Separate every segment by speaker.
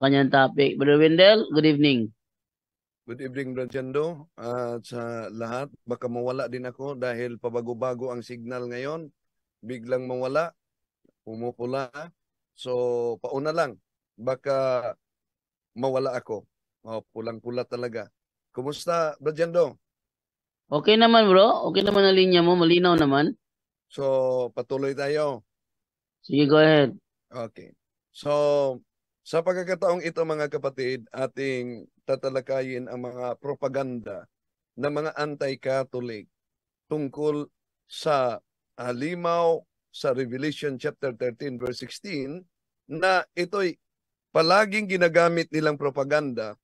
Speaker 1: kanyang topic. Brother Wendell, good evening.
Speaker 2: Good evening, Brajando. At sa lahat, baka mawala din ako dahil pabago-bago ang signal ngayon. Biglang mawala, pumupula. So, pauna lang. Baka mawala ako. Pulang-pula talaga. Kumusta, Brajando?
Speaker 1: Okay naman bro, okay naman ang linya mo, malinaw naman.
Speaker 2: So, patuloy tayo.
Speaker 1: Sige, go ahead.
Speaker 2: Okay. So, sa pagkakataong ito mga kapatid, ating tatalakayin ang mga propaganda ng mga anti-Catholic tungkol sa halimaw sa Revelation chapter 13 verse 16 na ito'y palaging ginagamit nilang propaganda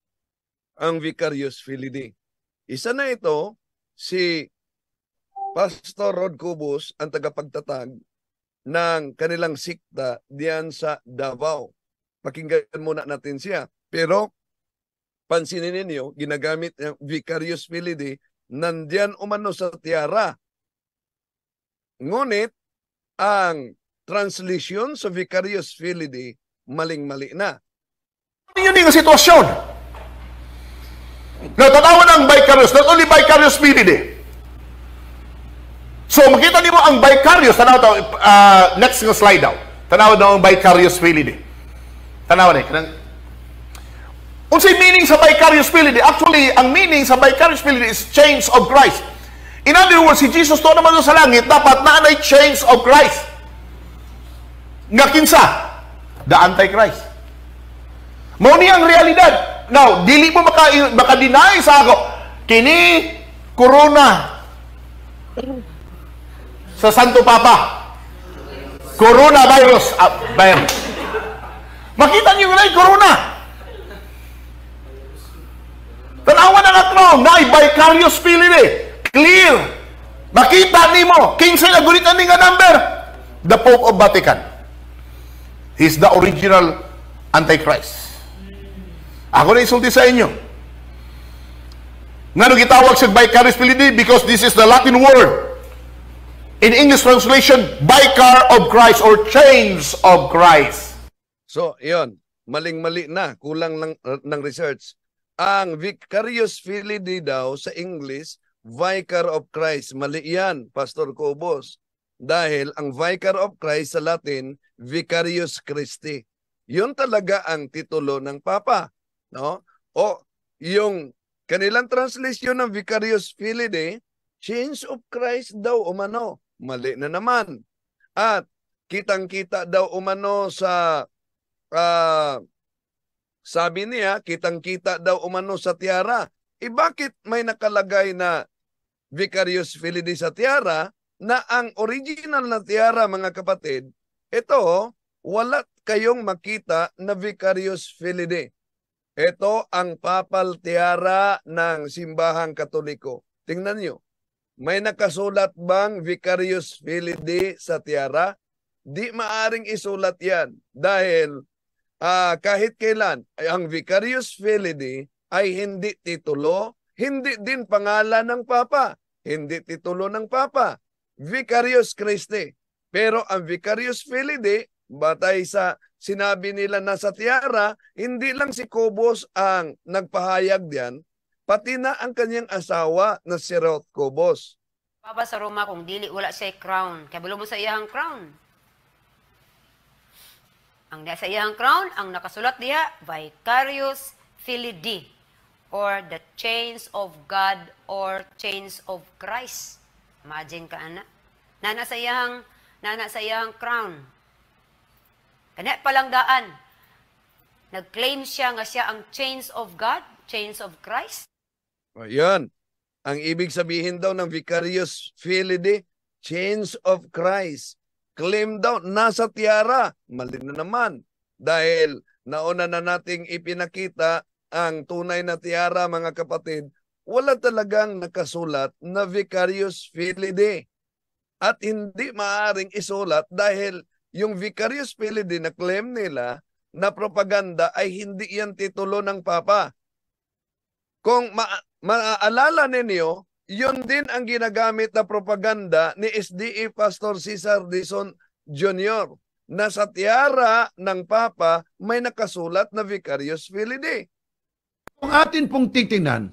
Speaker 2: ang Vicarious Filii. Isa na ito, si Pastor Rod Cubos, ang tagapagtatag ng kanilang sikta diyan sa Davao. Pakinggan muna natin siya. Pero pansinin ninyo, ginagamit ng Vicarious Filii nandiyan umano sa tiara. Ngunit ang translation sa Vicarious Filii maling-mali na.
Speaker 3: Yun yung sitwasyon. Natanawan ang Vicarious, not only Vicarious Filii. So makita niyo mo ang Vicarious, tanaw to, next slide daw. Tanaw daw ang Vicarious Filii. Tanaw ni. Unsay meaning sa Vicarious Filii? Actually, ang meaning sa Vicarious Filii is chains of Christ. In other words, si Jesus to naman sa langit, dapat naanay chains of Christ. Nga kinsa? The Antichrist. Mao ni ang realidad. Now, dili mo maka-deny sa ako. Kini, corona. Sa Santo Papa. Coronavirus. Makita niyo na yung corona. Tanawan na natro. Na Vicarious Filii. Clear. Makita ni mo. King sa nagulitan ni nga number. The Pope of Vatican. He's the original Antichrist. Ako na isulti sa inyo. Nga nung gitawag sa Vicarious Filii because this is the Latin word. In English translation, Vicar of Christ or chains of Christ.
Speaker 2: So, yun. Maling-mali na. Kulang ng research. Ang Vicarious Filii daw sa English, Vicar of Christ. Mali yan, Pastor Cobos. Dahil ang Vicar of Christ sa Latin, Vicarious Christi. Yun talaga ang titulo ng Papa. No? O yung kanilang translation ng Vicarious Filii, Chains of Christ daw umano. Mali na naman. At kitang-kita daw umano sa sabi niya, kitang-kita daw umano sa tiara. Bakit may nakalagay na Vicarious Filii sa tiara na ang original na tiara, mga kapatid, ito, wala kayong makita na Vicarious Filii. Ito ang papal tiara ng simbahang Katoliko. Tingnan nyo. May nakasulat bang Vicarious Filii sa tiara? Di maaring isulat yan. Dahil kahit kailan, ang Vicarious Filii ay hindi titulo, hindi din pangalan ng Papa. Hindi titulo ng Papa. Vicarious Christi. Pero ang Vicarious Filii, batay sa sinabi nila na sa tiara, hindi lang si Cobos ang nagpahayag diyan, pati na ang kanyang asawa na si Ruth Cobos.
Speaker 4: Papa sa Roma kung dili wala siya crown, kaya bulo mo sa iyang crown. Ang sa iyang crown, ang nakasulat diha, Vicarious Filii, or the chains of God or chains of Christ. Imagine ka, ana. Nana sa iyang crown. Kanya palang daan, nag-claim siya nga siya ang chains of God, chains of Christ.
Speaker 2: Ayan. Ang ibig sabihin daw ng Vicarious Filii, chains of Christ. Claim daw, nasa tiara. Mali na naman. Dahil nauna na nating ipinakita ang tunay na tiara, mga kapatid, wala talagang nakasulat na Vicarious Filii. At hindi maaring isulat dahil yung Vicarious Filii na claim nila na propaganda ay hindi yan titulo ng Papa. Kung maaalala ninyo, yun din ang ginagamit na propaganda ni SDE Pastor Cesar Dizon Jr. na sa tiara ng Papa may nakasulat na Vicarius Filii.
Speaker 5: Kung atin pong titingnan,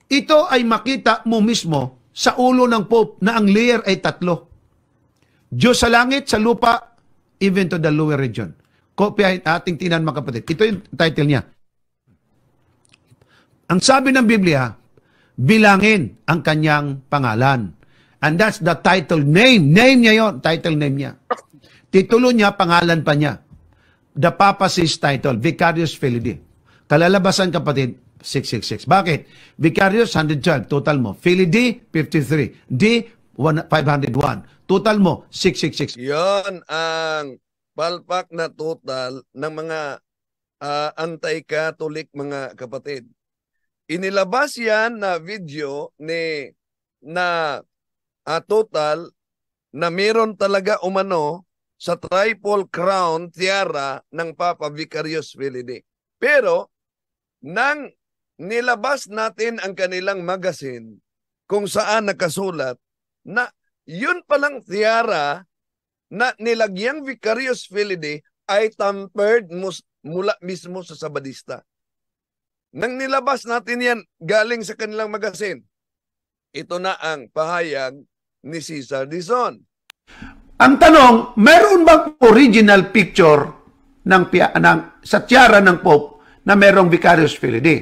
Speaker 5: ito ay makita mo mismo sa ulo ng Pope na ang layer ay 3. Diyos sa langit, sa lupa, even to the lower region. Kopya ating tinan mga kapatid. Ito yung title niya. Ang sabi ng Biblia, bilangin ang kanyang pangalan. And that's the title name. Name niya yon, title name niya. Titulo niya, pangalan pa niya. The Papacy's title, Vicarius Filii. Kalalabasan kapatid, 666. Bakit? Vicarius, 112. Total mo. Filii, 53. D, 501. Total mo, 666.
Speaker 2: Yon ang palpak na total ng mga anti-Catholic mga kapatid. Inilabas yan na video na total na meron talaga umano sa triple crown tiara ng Papa Vicarius Filii. Pero nang nilabas natin ang kanilang magazine kung saan nakasulat na yun palang tiara na nilagyang Vicarius Filii ay tampered mula mismo sa Sabadista. Nang nilabas natin yan galing sa kanilang magazine, ito na ang pahayag ni Cesar Dizon.
Speaker 5: Ang tanong, meron bang original picture sa tiara ng Pope na merong Vicarius Filii?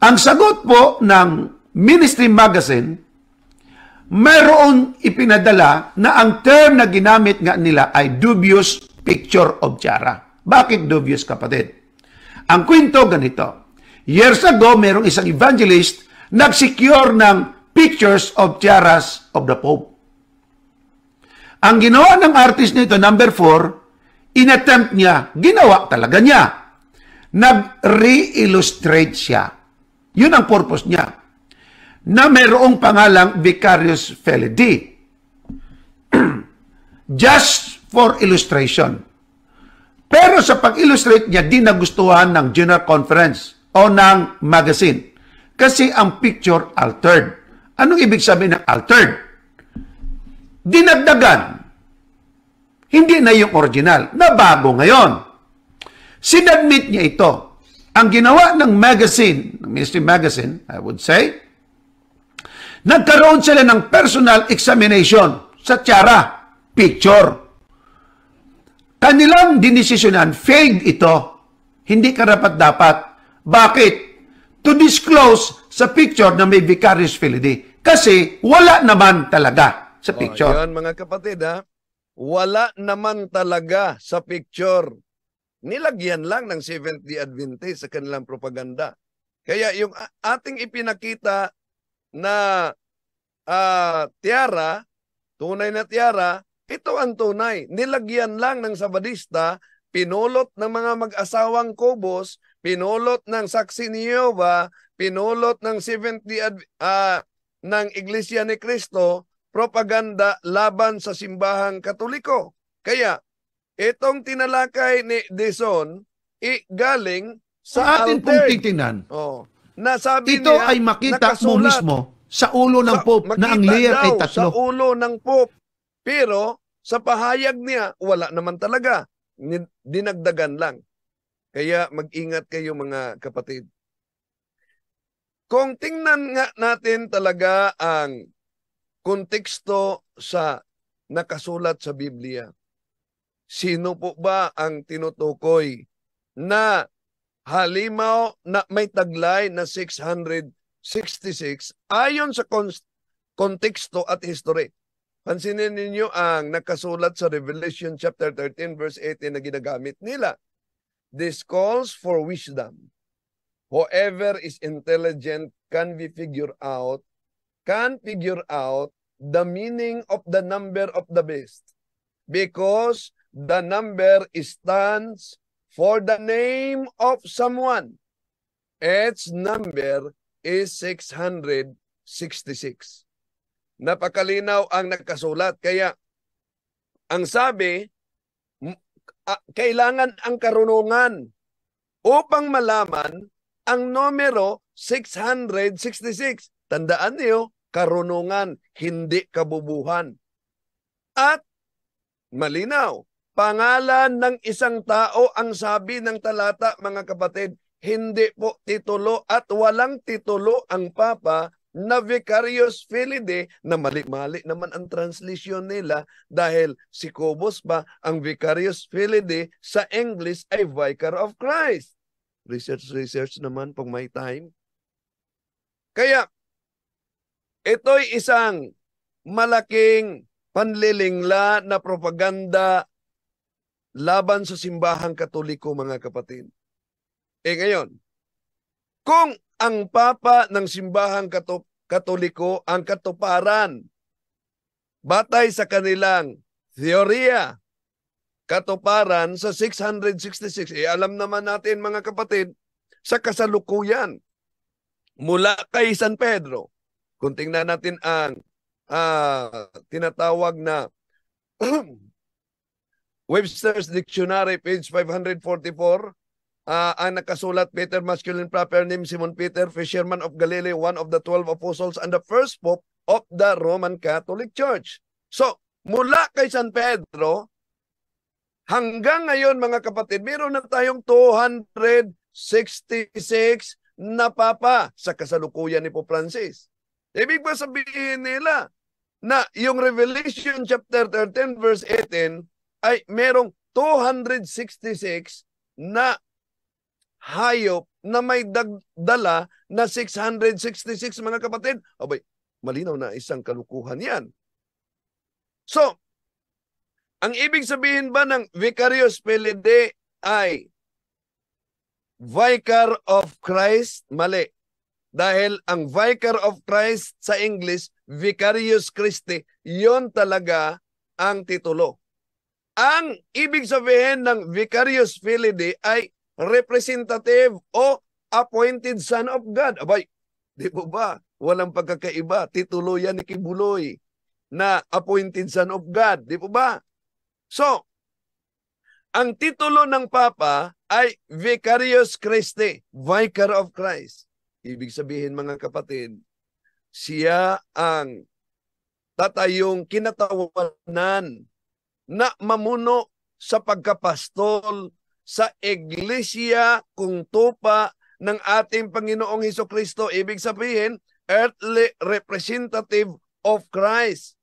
Speaker 5: Ang sagot po ng Ministry Magazine, meron ipinadala na ang term na ginamit nga nila ay dubious picture of tiara. Bakit dubious, kapatid? Ang kwento ganito. Years ago, merong isang evangelist nag-secure ng pictures of tiaras of the Pope. Ang ginawa ng artist nito, number 4, inattempt niya, ginawa talaga niya. Nag-re-illustrate siya. Yun ang purpose niya. Na mayroong pangalang Vicarius Filii. Just for illustration. Pero sa pag-illustrate niya, di nagustuhan ng General Conference o ng magazine. Kasi ang picture altered. Anong ibig sabihin ng altered? Dinagdagan. Hindi na yung original. Nabago ngayon. Sinadmit niya ito. Ang ginawa ng magazine, ng Ministry Magazine, I would say, nagkaroon sila ng personal examination sa tiara, picture. Kanilang dinesisyonan, failed ito. Hindi karapat-dapat. Bakit? To disclose sa picture na may Vicarius Filii. Kasi wala naman talaga sa picture.
Speaker 2: Yan mga kapatid ha. Wala naman talaga sa picture. Nilagyan lang ng Seventh-day Adventist sa kanilang propaganda. Kaya yung ating ipinakita na tiara, tunay na tiara, ito ang tunay. Nilagyan lang ng Sabadista, pinulot ng mga mag-asawang Cobos, pinulot ng Saksi ni Jehovah, pinulot ng Seventh-day ng Iglesia ni Cristo, propaganda laban sa simbahang Katoliko. Kaya, itong tinalakay ni Dizon, galing
Speaker 5: sa atin pong
Speaker 2: altered.
Speaker 5: titingnan,
Speaker 2: Nasabi
Speaker 5: ito
Speaker 2: niya,
Speaker 5: ay makita mo
Speaker 2: nakasulat
Speaker 5: mismo sa ulo ng Pope na ang layer ay 3.
Speaker 2: Sa ulo ng Pope. Pero sa pahayag niya, wala naman talaga. Dinagdagan lang. Kaya mag-ingat kayo mga kapatid. Kung tingnan nga natin talaga ang konteksto sa nakasulat sa Biblia, sino po ba ang tinutukoy na halimaw na may taglay na 666 ayon sa konteksto at history? Pansinin ninyo ang nakasulat sa Revelation chapter 13 verse 18 na ginagamit nila. This calls for wisdom. Whoever is intelligent can figure out the meaning of the number of the beast, because the number stands for the name of someone. Its number is 666. Napakalinaw ang nakasulat. Kaya, ang sabi, kailangan ang karunungan upang malaman ang numero 666. Tandaan niyo, karunungan, hindi kabubuhan. At malinaw, Pangalan ng isang tao ang sabi ng talata, mga kapatid. Hindi po titulo at walang titulo ang Papa na Vicarius Filii, na mali-mali naman ang translation nila dahil si Cobos pa ang Vicarius Filii sa English ay Vicar of Christ. Research naman pag may time. Kaya ito'y isang malaking panlilingla na propaganda laban sa simbahang Katoliko, mga kapatid. Ngayon, kung ang Papa ng simbahang Katoliko ang katuparan, batay sa kanilang teorya, katuparan sa 666, alam naman natin, mga kapatid, sa kasalukuyan, mula kay San Pedro, kung tingnan natin ang tinatawag na Webster's Dictionary, page 544, ang nakasulat, Peter, masculine proper name, Simon Peter, fisherman of Galilee, one of the 12 apostles, and the first pope of the Roman Catholic Church. So, mula kay San Pedro, hanggang ngayon, mga kapatid, meron na tayong 266 na papa sa kasalukuyan ni Pope Francis. Ibig ba sabihin nila na yung Revelation chapter 13 verse 18 ay merong 266 na hayop na may dala na 666, mga kapatid? Abay, malinaw na isang kalukuhan yan. So, ang ibig sabihin ba ng Vicarius Filii ay Vicar of Christ? Mali. Dahil ang Vicar of Christ sa English, Vicarius Christi, yon talaga ang titulo. Ang ibig sabihin ng Vicarius Filii ay representative o appointed son of God. Abay, di po ba? Walang pagkakaiba. Titulo yan ni Kibuloy na appointed son of God. Di po ba? So, ang titulo ng Papa ay Vicarius Christi, Vicar of Christ. Ibig sabihin, mga kapatid, siya ang tatayong kinatawanan na mamuno sa pagkapastol sa iglesia kung tupa ng ating Panginoong Hesukristo. Ibig sabihin, earthly representative of Christ.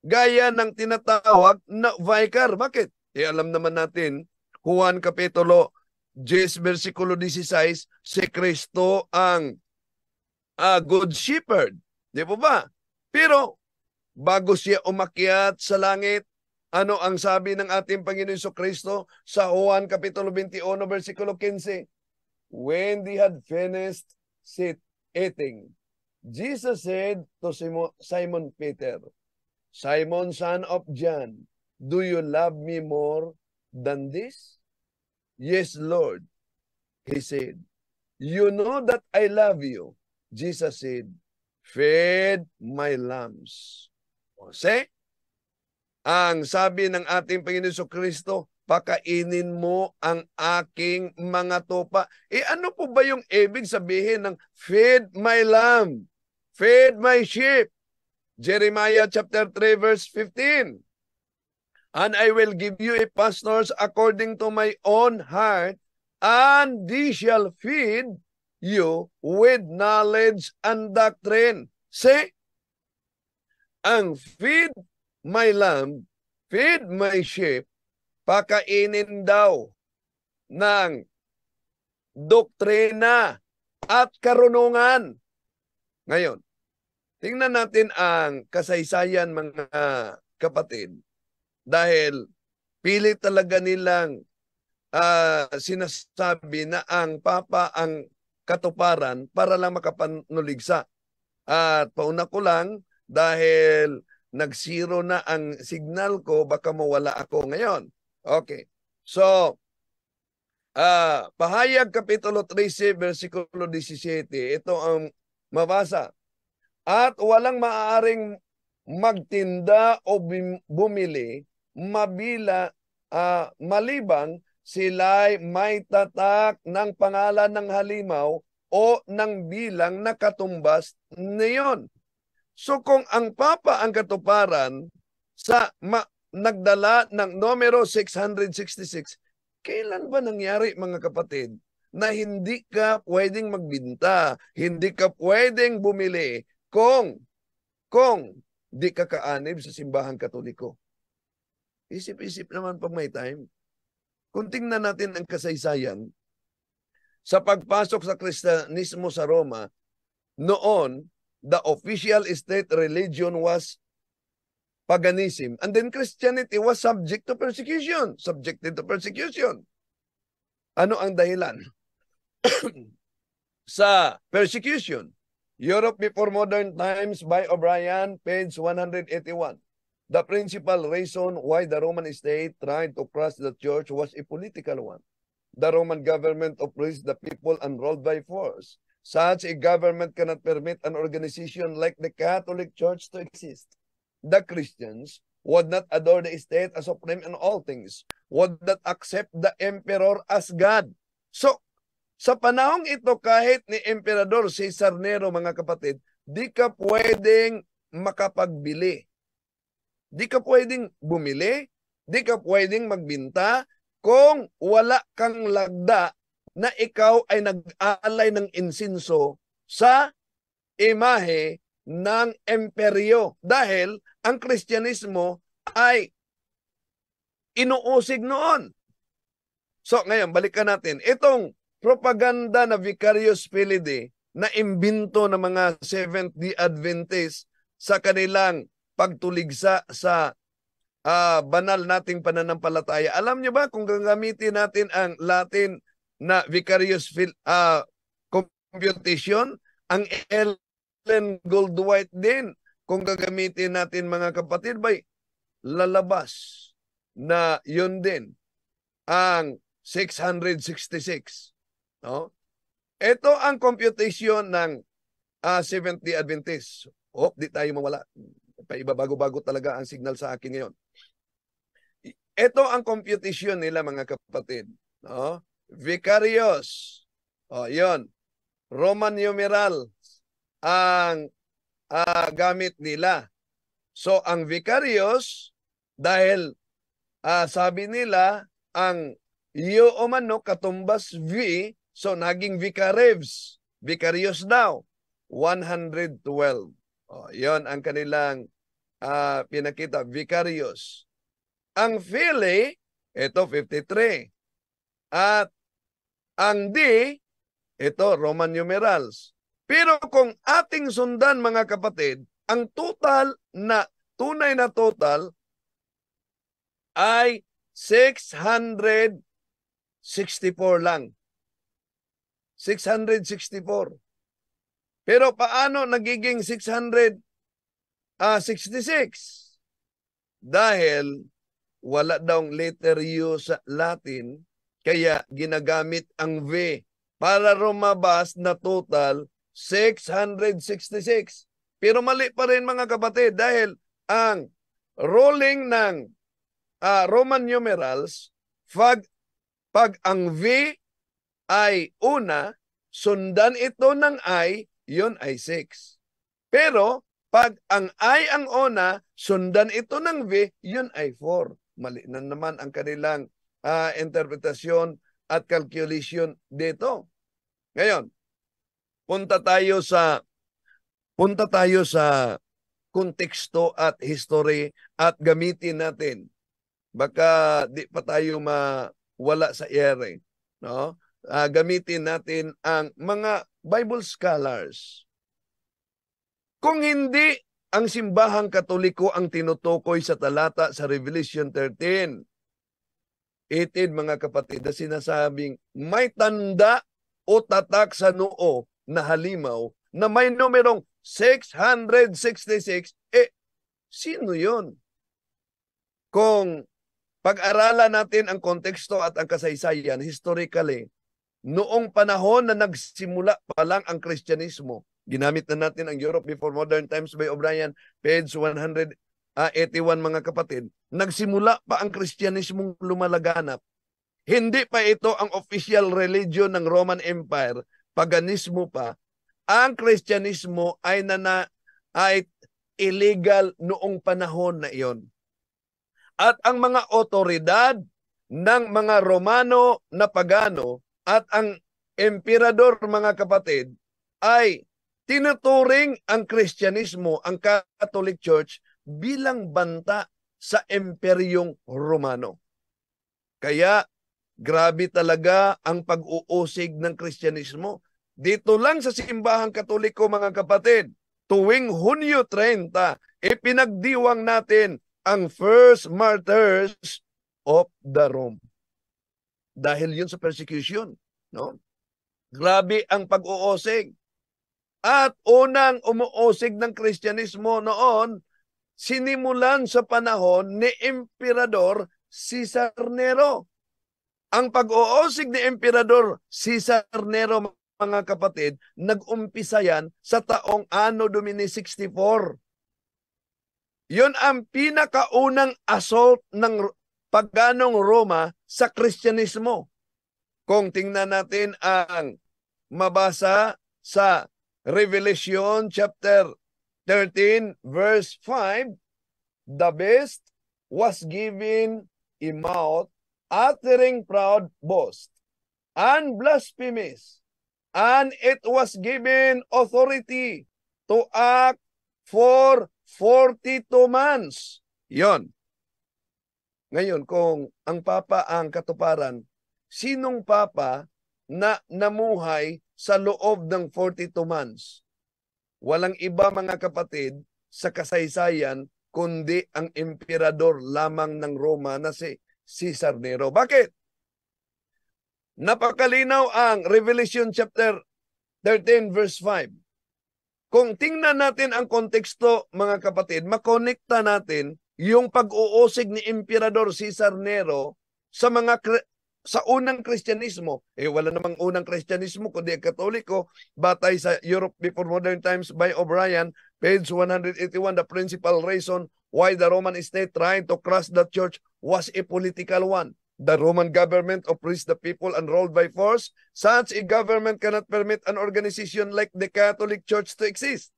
Speaker 2: Gaya ng tinatawag na vicar. Bakit? Alam naman natin, Juan Kapitulo 10, versikulo 16, si Kristo ang good shepherd. Di po ba? Pero, bago siya umakyat sa langit, ano ang sabi ng ating Panginoon Jesucristo sa Juan Kapitulo 21, versikulo 15? When they had finished eating, Jesus said to Simon Peter, Simon, son of John, do you love me more than this? Yes, Lord. He said, you know that I love you. Jesus said, feed my lambs. See? Ang sabi ng ating Panginoon Jesucristo, pakainin mo ang aking mga tupa. Ano po ba yung ibig sabihin ng feed my lamb? Feed my sheep. Jeremiah chapter 3 verse 15. And I will give you a pastors according to my own heart, and they shall feed you with knowledge and doctrine. See? Ang feed my lamb, feed my sheep, pakainin daw ng doktrina at karunungan. Ngayon, tingnan natin ang kasaysayan, mga kapatid, dahil pilit talaga nilang sinasabi na ang Papa ang katuparan para lang makapanuligsa. At pauna ko lang, dahil nag-zero na ang signal ko, baka mawala ako ngayon. Okay. So, Pahayag Kapitulo 13, versikulo 17. Ito ang mabasa. At walang maaaring magtinda o bumili, malibang sila'y may tatak ng pangalan ng halimaw o ng bilang na katumbas niyon. So kung ang Papa ang katuparan sa nagdala ng numero 666, kailan ba nangyari mga kapatid na hindi ka pwedeng magbinta, hindi ka pwedeng bumili kung di ka kaanib sa simbahang Katoliko? Isip-isip naman pag may time. Kung tingnan natin ang kasaysayan, sa pagpasok sa Kristyanismo sa Roma, noon, the official state religion was paganism. And then Christianity was subject to persecution. Subjected to persecution. Ano ang dahilan sa persecution? Europe Before Modern Times by O'Brien, page 181. The principal reason why the Roman state tried to crush the church was a political one. The Roman government oppressed the people and ruled by force. Such a government cannot permit an organization like the Catholic Church to exist. The Christians would not adore the state as supreme in all things, would not accept the emperor as God. So, sa panahong ito, kahit ni Emperador Cesar Nero, mga kapatid, di ka pwedeng makapagbili. Di ka pwedeng bumili, di ka pwedeng magbinta kung wala kang lagda na ikaw ay nag-aalay ng insinso sa imahe ng emperyo. Dahil ang Kristyanismo ay inuusig noon. So ngayon, balikan natin. Itong propaganda na Vicarius Filii na imbento ng mga Seventh-day Adventists sa kanilang pagtuligsa sa banal nating pananampalataya. Alam niyo ba kung gagamitin natin ang Latin na Vicarius computation, ang Ellen Goldwhite din, kung gagamitin natin mga kapatid, bay, lalabas na yun din ang 666. No? Ito ang computation ng Seventh-day Adventist. Di tayo mawala. Paibabago-bago talaga ang signal sa akin ngayon. Ito ang computation nila mga kapatid. No? Vicarius. Yun. Roman numeral ang gamit nila. So, ang Vicarius, dahil sabi nila, ang U o mano katumbas V, so naging Vicarevs. Vicarius daw, 112. Yon ang kanilang pinakita, Vicarius. Ang Filii, ito 53. At ang D, ito Roman numerals. Pero kung ating sundan mga kapatid, ang total na, tunay na total ay 664 lang. 664. Pero paano nagiging 666? Dahil wala daw letter U sa Latin, kaya ginagamit ang V para lumabas na total 666. Pero mali pa rin mga kapatid dahil ang rolling ng Roman numerals, pag ang V ay una, sundan ito ng I, yun ay 6. Pero pag ang I ang una, sundan ito ng V, yun ay 4. Mali na naman ang kanilang interpretasyon at calculation dito. Ngayon, punta tayo sa konteksto at history at gamitin natin. Baka di pa tayo mawala sa ere, no? Gamitin natin ang mga Bible scholars. Kung hindi ang simbahang Katoliko ang tinutukoy sa talata sa Revelation 13, 18 mga kapatid, na sinasabing may tanda o tatak sa noo na halimaw na may numerong 666, sino yun? Kung pag-aralan natin ang konteksto at ang kasaysayan, historically, noong panahon na nagsimula pa lang ang Kristyanismo, ginamit na natin ang Europe Before Modern Times by O'Brien, page 181 mga kapatid, nagsimula pa ang Kristyanismong lumalaganap. Hindi pa ito ang official religion ng Roman Empire, paganismo pa. Ang Kristyanismo ay illegal noong panahon na iyon. At ang mga otoridad ng mga Romano na pagano at ang emperador, mga kapatid, ay tinuturing ang Kristyanismo, ang Catholic Church, bilang banta sa Imperyong Romano. Kaya grabe talaga ang pag-uusig ng Kristyanismo. Dito lang sa simbahang Katoliko, mga kapatid, tuwing Hunyo 30, ipinagdiwang natin ang first martyrs of the Rome. Dahil yun sa persecution, no? Grabe ang pag-uusig. At unang umuusig ng Kristyanismo noon, sinimulan sa panahon ni Emperador Cesar Nero. Ang pag-uusig ni Emperador Cesar Nero, mga kapatid, nag-umpisa yan sa taong Anno Domini 64. Yun ang pinakaunang assault ng paganong Roma sa Kristyanismo. Kung tingnan natin ang mabasa sa Revelation chapter 13 verse 5, the beast was given a mouth uttering proud boast and blasphemies, and it was given authority to act for 42 months. Yon. Ngayon, kung ang Papa ang katuparan, sinong Papa na namuhay sa loob ng 42 months? Walang iba, mga kapatid, sa kasaysayan, kundi ang emperador lamang ng Roma na si Cesar Nero. Bakit? Napakalinaw ang Revelation chapter 13 verse 5. Kung tingnan natin ang konteksto, mga kapatid, makonekta natin yung pag-uusig ni Emperador Cesar Nero sa unang Kristyanismo. Wala namang unang Kristyanismo kundi Katoliko. Batay sa Europe Before Modern Times by O'Brien, page 181, the principal reason why the Roman state tried to crush the church was a political one. The Roman government oppressed the people and ruled by force. Such a government cannot permit an organization like the Catholic Church to exist.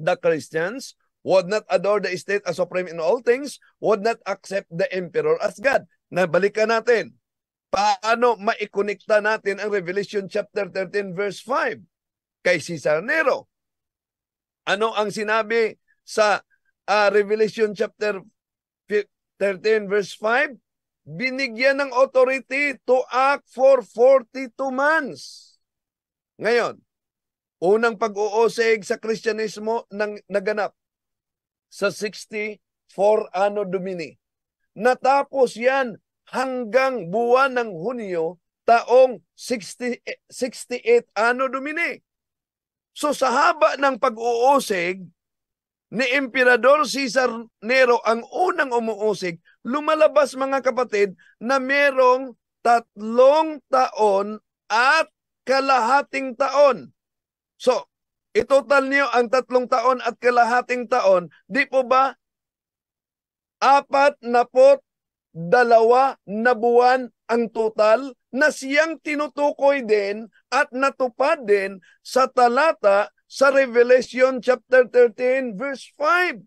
Speaker 2: The Christians would not adore the state as supreme in all things, would not accept the emperor as God. Nabalikan natin. Paano maikonekta natin ang Revelation chapter 13 verse 5 kay Cesar Nero? Ano ang sinabi sa Revelation chapter 13 verse 5? Binigyan ng authority to act for 42 months. Ngayon, unang pag-uusig sa Kristyanismo naganap sa 64 Anno Domini. Natapos yan hanggang buwan ng Hunyo taong 68 Anno Domini. So sa haba ng pag-uusig ni Emperador Cesar Nero, ang unang umuusig, lumalabas, mga kapatid, na merong 3 taon at kalahating taon. So, itotal niyo ang 3 taon at kalahating taon, di po ba 42 na buwan ang total na siyang tinutukoy din at natupad din sa talata sa Revelation chapter 13 verse 5.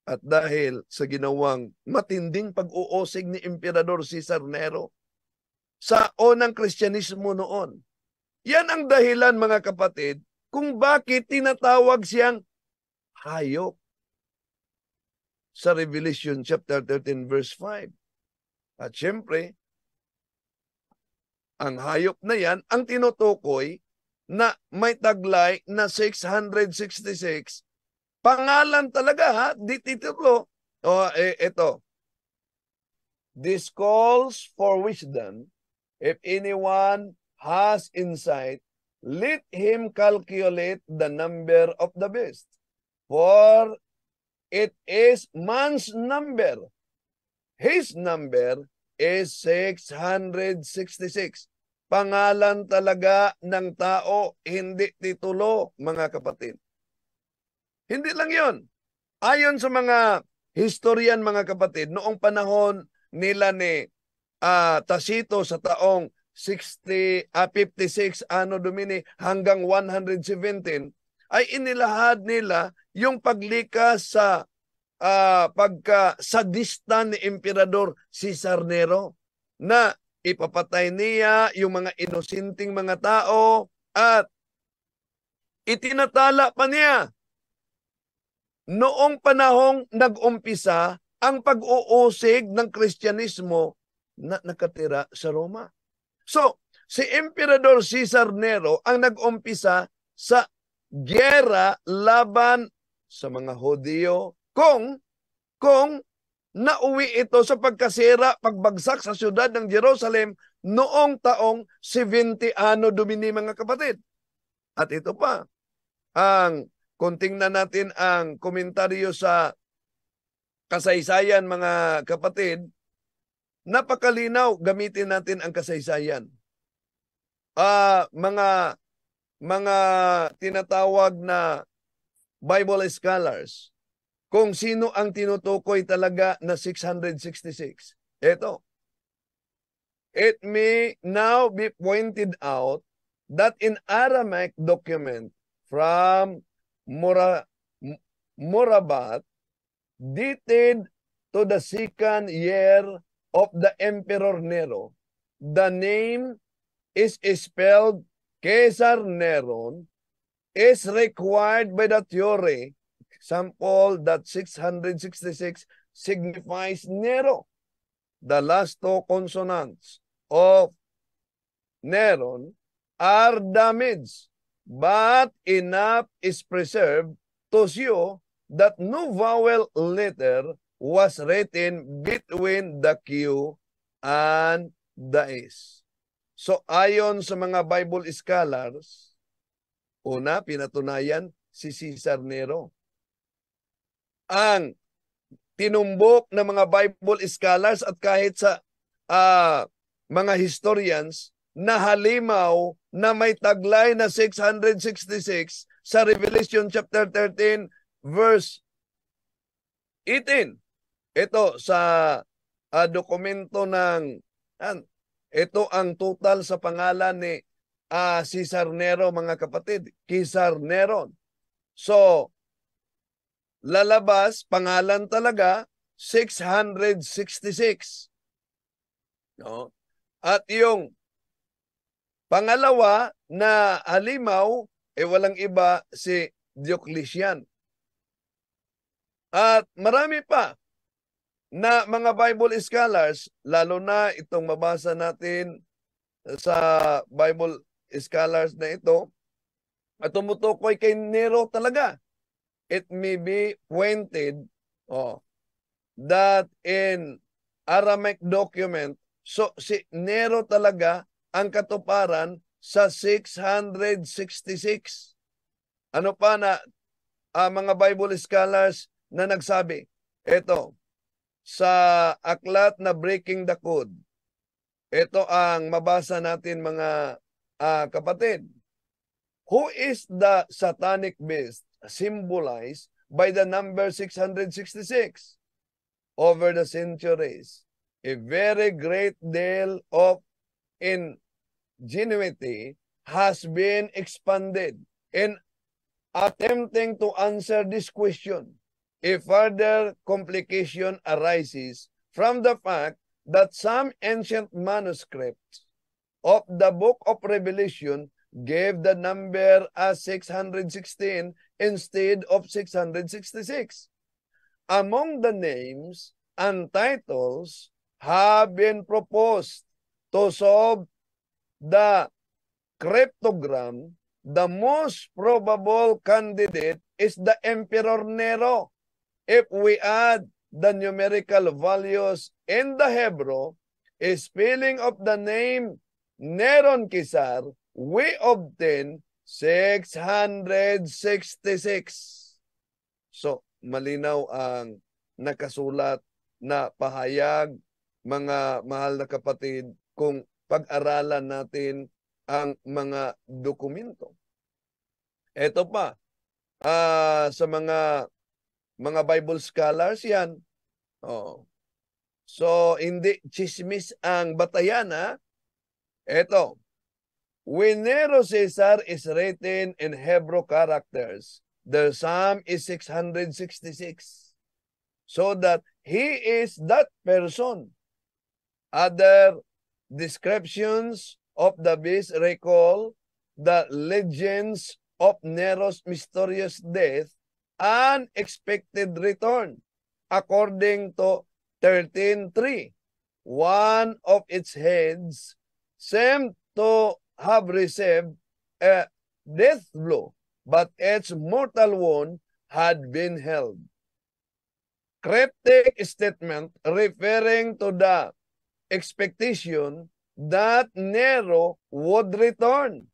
Speaker 2: At dahil sa ginawang matinding pag-uusig ni Emperador Cesar Nero sa unang Kristyanismo noon, yan ang dahilan, mga kapatid, kung bakit tinatawag siyang hayop sa Revelation chapter 13 verse 5. At syempre, ang hayop na yan ang tinutukoy na may taglay na 666. Pangalan talaga, ha? Di titulo. Ito. This calls for wisdom. If anyone has insight, let him calculate the number of the beast. For it is man's number. His number is 666. Pangalan talaga ng tao, hindi titulo, mga kapatid. Hindi lang yon. Ayon sa mga historian, mga kapatid, noong panahon nila ni Tacitus sa taong 56 Anno Domini hanggang 117, ay inilahad nila yung paglikas sa pagka-sadista ni Emperador Cesar Nero na ipapatay niya yung mga inosinting mga tao at itinatala pa niya noong panahong nag-umpisa ang pag-uusig ng Kristyanismo na nakatira sa Roma. So, si Emperador Cesar Nero ang nag-umpisa sa gyera laban sa mga Hudyo kung nauwi ito sa pagkasira, pagbagsak sa siyudad ng Jerusalem noong taong 70 Anno Domini, mga kapatid. At ito pa, kung tingnan natin ang komentaryo sa kasaysayan, mga kapatid, napakalinaw, gamitin natin ang kasaysayan. Mga tinatawag na Bible scholars, kung sino ang tinutukoy talaga na 666. Ito. It may now be pointed out that in Aramaic document from Morabat, dated to the 2nd year of the Emperor Nero, the name is spelled Caesar Neron, is required by the theory example that 666 signifies Nero. The last two consonants of Neron are damaged, but enough is preserved to show that no vowel letter was written between the Q and the S. So ayon sa mga Bible scholars, una, pinatunayan si Cesar Nero. Ang tinumbok ng mga Bible scholars at kahit sa mga historians na halimaw na may taglay na 666 sa Revelation chapter 13 verse 18. Ito sa dokumento ng ito ang total sa pangalan ni Cesar Nero, mga kapatid. Caesar Neron. So, lalabas, pangalan talaga, 666. No? At yung pangalawa na halimaw, walang iba, si Diocletian. At marami pa na mga Bible scholars, lalo na itong mabasa natin sa Bible scholars na ito, at tumutukoy kay Nero talaga. It may be pointed that in Aramaic document, so si Nero talaga ang katuparan sa 666. Ano pa na mga Bible scholars na nagsabi? Ito, sa aklat na Breaking the Code, ito ang mabasa natin, mga kapatid. Who is the satanic beast symbolized by the number 666? Over the centuries, a very great deal of ingenuity has been expended in attempting to answer this question. A further complication arises from the fact that some ancient manuscripts of the book of Revelation gave the number as 616 instead of 666. Among the names and titles have been proposed to solve the cryptogram, the most probable candidate is the Emperor Nero. If we add the numerical values in the Hebrew, a spelling of the name Neron Caesar, we obtain 666. So, malinaw ang nakasulat na pahayag, mga mahal na kapatid, kung pag-aralan natin ang mga dokumento. Ito pa, sa mga Bible scholars yan. So, hindi chismis ang batayan, ha? Ito, when Nero Caesar is written in Hebrew characters, the sum is 666. so that he is that person. Other descriptions of the beast recall the legends of Nero's mysterious death and expected return. According to 13:3, one of its heads seemed to have received a death blow, but its mortal wound had been healed. Cryptic statement referring to the expectation that Nero would return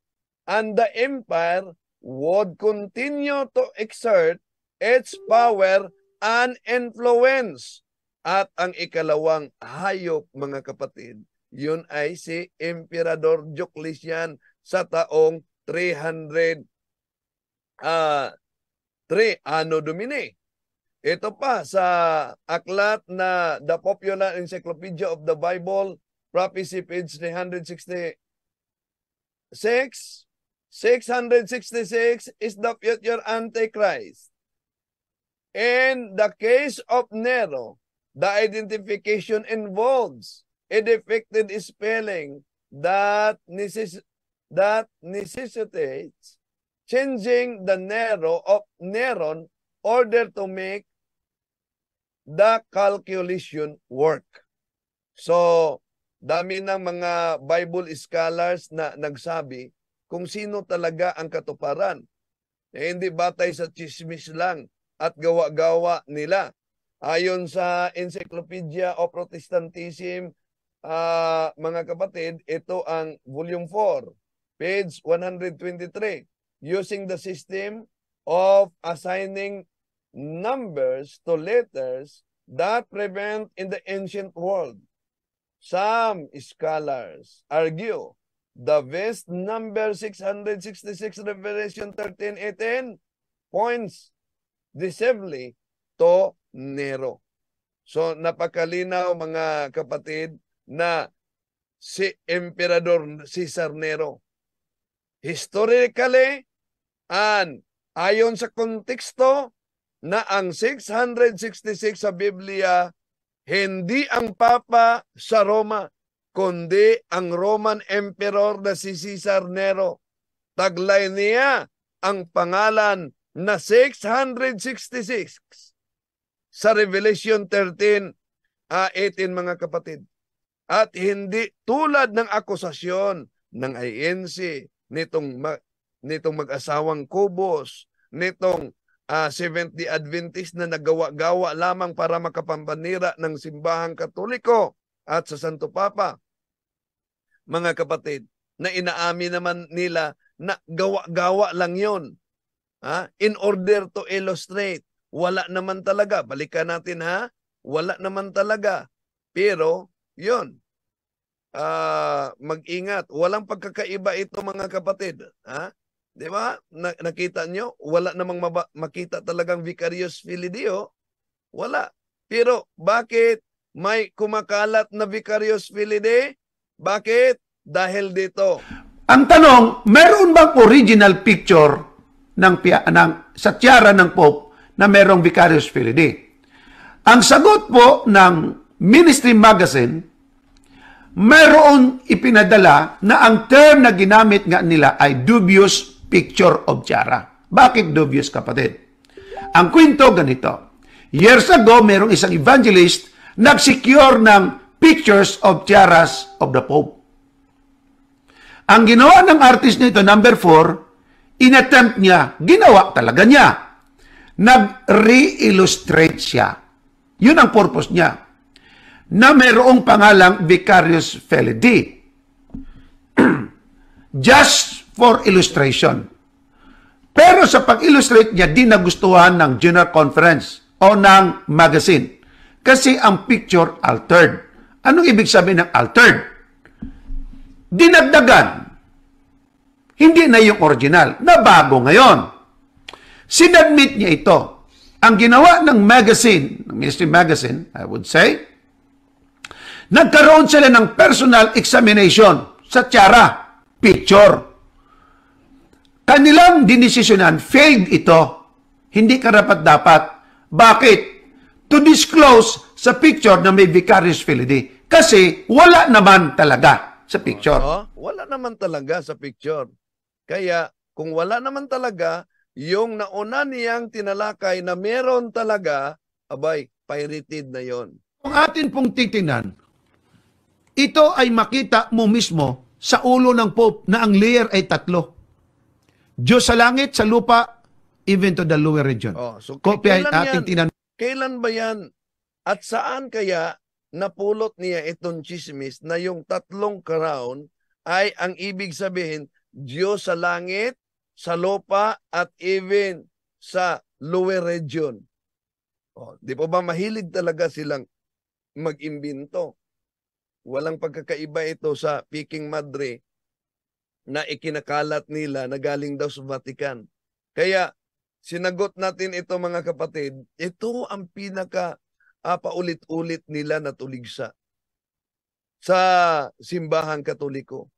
Speaker 2: and the empire would continue to exert its power and influence. At ang ikalawang hayop, mga kapatid, yun ay si Emperador Diocletian sa taong 303 Anno Domini. Ito pa sa aklat na The Popular Encyclopedia of the Bible, Prophecy, page 366. 666 is the future Antichrist. In the case of Nero, the identification involves a defected spelling that necessitates changing the Nero of Neron order to make the calculation work. So, dami ng mga Bible scholars na nagsabi kung sino talaga ang katuparan. Hindi batay sa chismis lang at gawa-gawa nila. Ayon sa Encyclopedia of Protestantism, mga kapatid, ito ang volume 4, page 123, using the system of assigning numbers to letters that prevalent in the ancient world. Some scholars argue the best number 666, Revelation 13:18, points decisively to Nero. So napakalinaw, mga kapatid, na si Emperador Caesar Nero, historically and ayon sa konteksto, na ang 666 sa Biblia hindi ang Papa sa Roma, kundi ang Roman Emperor na si Caesar Nero. Taglay niya ang pangalan na 666 sa Revelation 13:18, mga kapatid. At hindi tulad ng akusasyon ng INC, nitong mag-asawang kubos, nitong Seventh-day Adventist na nagawa-gawa lamang para makapampanira ng simbahang Katoliko at sa Santo Papa. Mga kapatid, na inaamin naman nila na gawa-gawa lang yun. In order to illustrate, wala naman talaga. Balikan natin, wala naman talaga. Pero, yun, mag-ingat. Walang pagkakaiba ito, mga kapatid. Di ba? Nakita nyo? Wala namang makita talagang Vicarious Filii. Wala. Pero bakit may kumakalat na Vicarious Filii? Bakit? Dahil dito.
Speaker 5: Ang tanong, meron bang original picture sa tiara ng Pope na merong Vicarious Filii? Ang sagot po ng Ministry Magazine, meron ipinadala na ang term na ginamit nga nila ay dubious picture of tiara. Bakit dubious, kapatid? Ang kwento ganito. Years ago, merong isang evangelist nag-secure ng pictures of tiaras of the Pope. Ang ginawa ng artist nito, number 4, inattempt niya, ginawa talaga niya. Nag-re-illustrate siya. Yun ang purpose niya. Na merong pangalang Vicarious Filii. Just for illustration. Pero sa pag-illustrate niya, di nagustuhan ng General Conference o ng magazine. Kasi ang picture altered. Anong ibig sabihin ng altered? Dinagdagan. Hindi na yung original. Nabago ngayon. Sinadmit niya ito. Ang ginawa ng magazine, ng Ministry Magazine, I would say, nagkaroon sila ng personal examination sa tiara, picture. Kanilang dinesisyonan, failed ito. Hindi karapat-dapat. Bakit? to disclose sa picture na may vicarious filii. Kasi wala naman talaga sa picture.
Speaker 2: Wala naman talaga sa picture. Kaya kung wala naman talaga, yung nauna niyang tinalakay na meron talaga, abay, pirated na yon.
Speaker 5: Kung atin pong titingnan, ito ay makita mo mismo sa ulo ng Pope na ang layer ay 3. Diyos sa langit, sa lupa, even to the lower region.
Speaker 2: So
Speaker 5: Kopya ating tingnan.
Speaker 2: Kailan ba yan? At saan kaya napulot niya itong chismis na yung 3 crown ay ang ibig sabihin Diyos sa langit, sa lupa, at even sa lower region? Di po ba mahilig talaga silang mag-imbento? Walang pagkakaiba ito sa Peking Madre na ikinakalat nila na galing daw sa Vatican. Kaya sinagot natin ito mga kapatid, ito ang pinaka paulit-ulit nila na tuligsa sa simbahang Katoliko.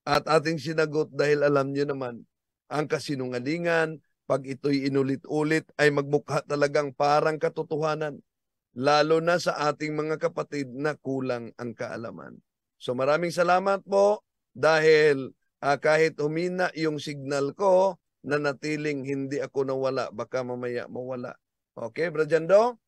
Speaker 2: At ating sinagot dahil alam nyo naman, ang kasinungalingan, pag ito'y inulit-ulit, ay magmukha talagang parang katotohanan. Lalo na sa ating mga kapatid na kulang ang kaalaman. So maraming salamat po dahil kahit humina yung signal ko, nanatiling hindi ako nawala. Baka mamaya mawala. Okay, Brajando?